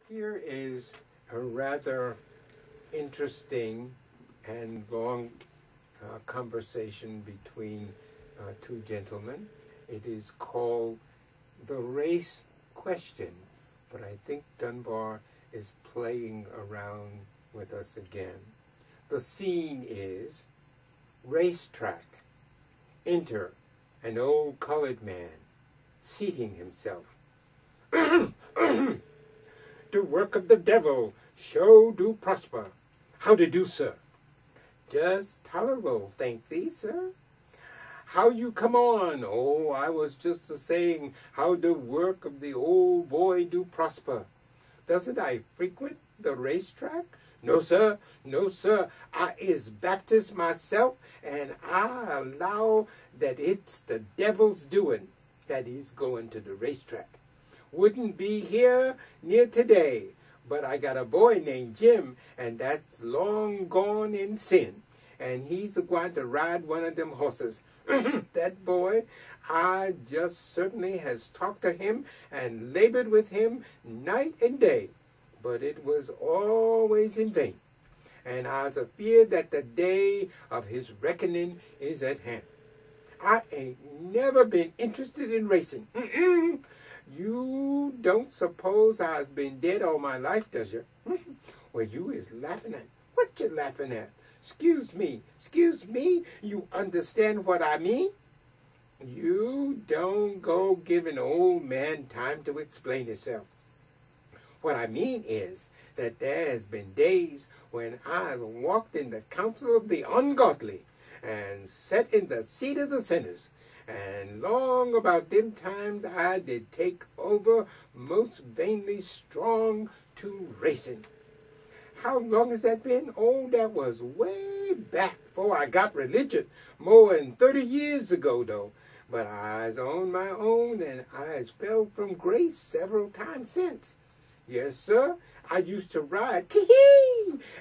Here is a rather interesting and long conversation between two gentlemen. It is called The Race Question, but I think Dunbar is playing around with us again. The scene is racetrack. Enter an old colored man, seating himself. The work of the devil, show do prosper. How to do, sir? Just tolerable, thank thee, sir. How you come on? Oh, I was just a-saying how the work of the old boy do prosper. Doesn't I frequent the racetrack? No, sir, no, sir. I is Baptist myself, and I allow that it's the devil's doing that he's going to the racetrack. Wouldn't be here near today, but I got a boy named Jim, and that's long gone in sin, and he's going to ride one of them horses. That boy, I just certainly has talked to him and labored with him night and day, but it was always in vain, and I's afeard that the day of his reckoning is at hand. I ain't never been interested in racing. You don't suppose I've been dead all my life, does you? Well, you is laughing at. What you laughing at? Excuse me, you understand what I mean? You don't go giving old man time to explain himself. What I mean is that there has been days when I walked in the council of the ungodly and sat in the seat of the sinners. And long about them times I did take over most vainly strong to racing. How long has that been? Oh, that was way back before I got religion, more than 30 years ago, though. But I's on my own, and I's fell from grace several times since. Yes, sir, I used to ride,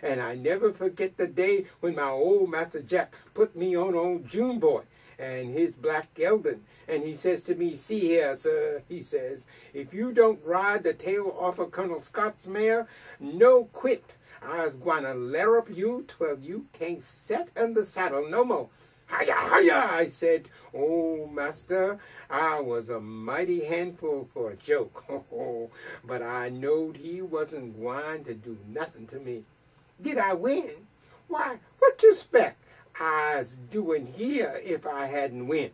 and I never forget the day when my old Master Jack put me on old June Boy and his black gelding, and he says to me, see here, sir, he says, if you don't ride the tail off of Colonel Scott's mare, no quit. I's gonna lair up you till you can't set in the saddle no more. Hiya, hiya, I said. Oh, master, I was a mighty handful for a joke. But I knowed he wasn't going to do nothing to me. Did I win? Why, what you expect I's doing here if I hadn't win?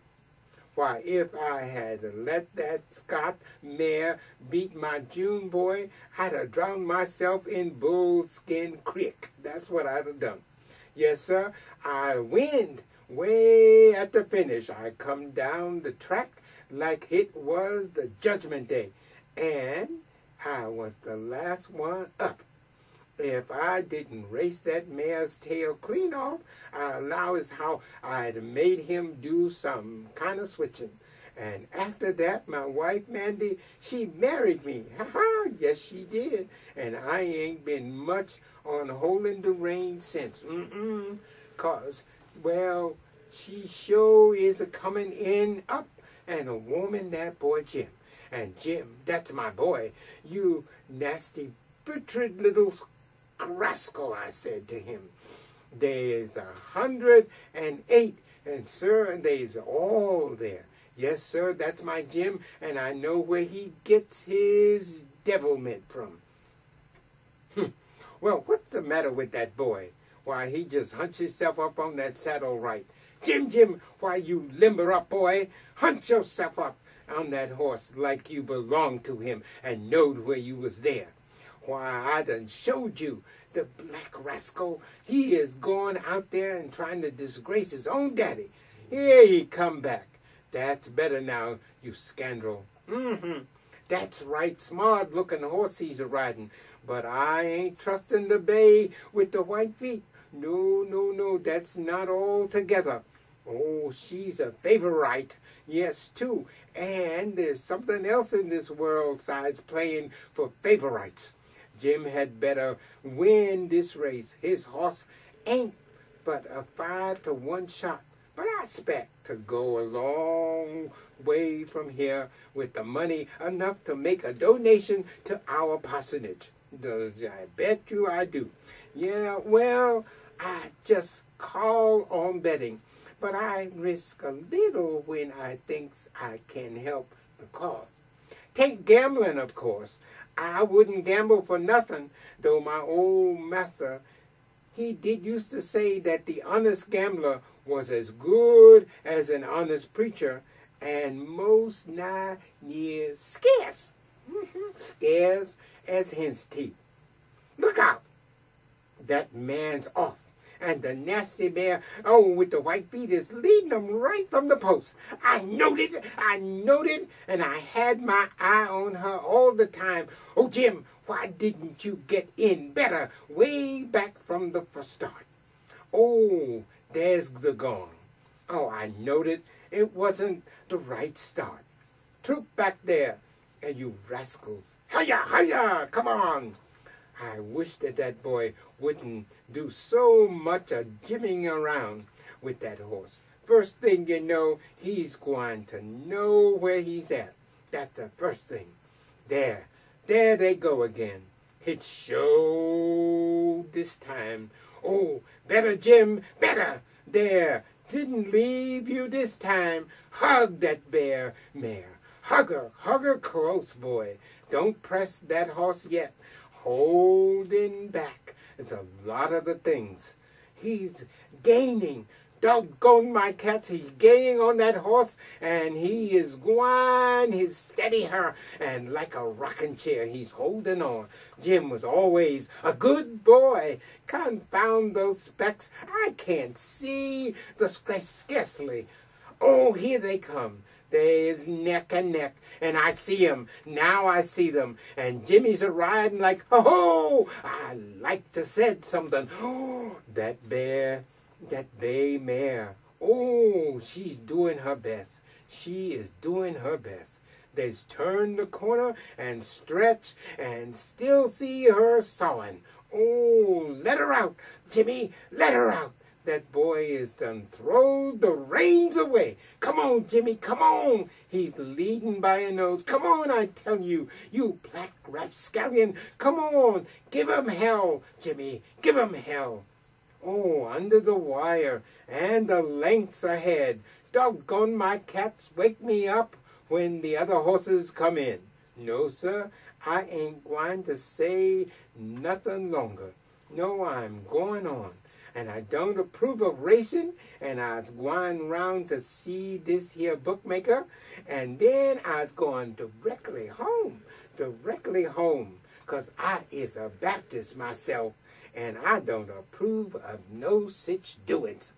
Why, if I had let that Scott mare beat my June boy, I'd have drowned myself in Bullskin Creek. That's what I'd have done. Yes, sir, I winned way at the finish. I come down the track like it was the Judgment Day, and I was the last one up. If I didn't race that mare's tail clean off, I allow as how I'd made him do some kind of switching. And after that, my wife, Mandy, she married me. Ha-ha, yes, she did. And I ain't been much on holding the reins since. 'Cause, well, she sure is a-coming in up and a woman that boy Jim. And Jim, that's my boy, you nasty, buttered little rascal, I said to him. There's 108, and sir, there's all there. Yes, sir, that's my Jim, and I know where he gets his devilment from. Well, what's the matter with that boy? Why, he just hunches himself up on that saddle right. Jim, why, you limber up, boy. Hunch yourself up on that horse like you belonged to him and knowed where you was there. Why, I done showed you. The black rascal, he is going out there and trying to disgrace his own daddy. Here he come back. That's better now, you scoundrel. That's right, smart-looking horse he's a-riding. But I ain't trusting the bay with the white feet. No, that's not altogether. Oh, she's a favorite. Yes, too. And there's something else in this world besides playing for favorites. Jim had better win this race. His horse ain't but a 5-to-1 shot. But I expect to go a long way from here with the money enough to make a donation to our parsonage. I bet you I do. Yeah, well, I just call on betting, but I risk a little when I thinks I can help the cause. Take gambling, of course. I wouldn't gamble for nothing, though my old master, he did used to say that the honest gambler was as good as an honest preacher, and most nigh near scarce. Scarce as hen's teeth. Look out! That man's off. And the nasty bear, oh, with the white feet, is leading them right from the post. I knowed it, and I had my eye on her all the time. Oh, Jim, why didn't you get in better way back from the start? Oh, there's the gong. Oh, I knowed it. It wasn't the right start. Troop back there, and you rascals. Hiya, hiya, come on. I wish that boy wouldn't do so much of jimming around with that horse. First thing you know, he's going to know where he's at. That's the first thing. There they go again. It showed this time. Oh, better, Jim, better. There, didn't leave you this time. Hug that bear mare. Hug her close, boy. Don't press that horse yet. Holding back is a lot of the things. He's gaining. Doggone my cats, he's gaining on that horse, and he is going, he's steady her, and like a rocking chair, he's holding on. Jim was always a good boy. Confound those specs. I can't see the scarcely. Oh, here they come. There's neck and neck, and I see 'em. Now I see them, and Jimmy's a-riding like, ho-ho! I like to said something. Oh, that bay mare. Oh, she's doing her best. She is doing her best. They's turned the corner and stretch and still see her sawing. Oh, let her out, Jimmy, let her out. That boy is done throwed the reins away. Come on, Jimmy, come on. He's leading by a nose. Come on, I tell you, you black rapscallion. Come on, give him hell, Jimmy, give him hell. Oh, under the wire and the lengths ahead. Doggone my cats, wake me up when the other horses come in. No, sir, I ain't going to say nothing longer. No, I'm going on. And I don't approve of racing, and I was going round to see this here bookmaker, and then I was going directly home, 'cause I is a Baptist myself, and I don't approve of no such doings.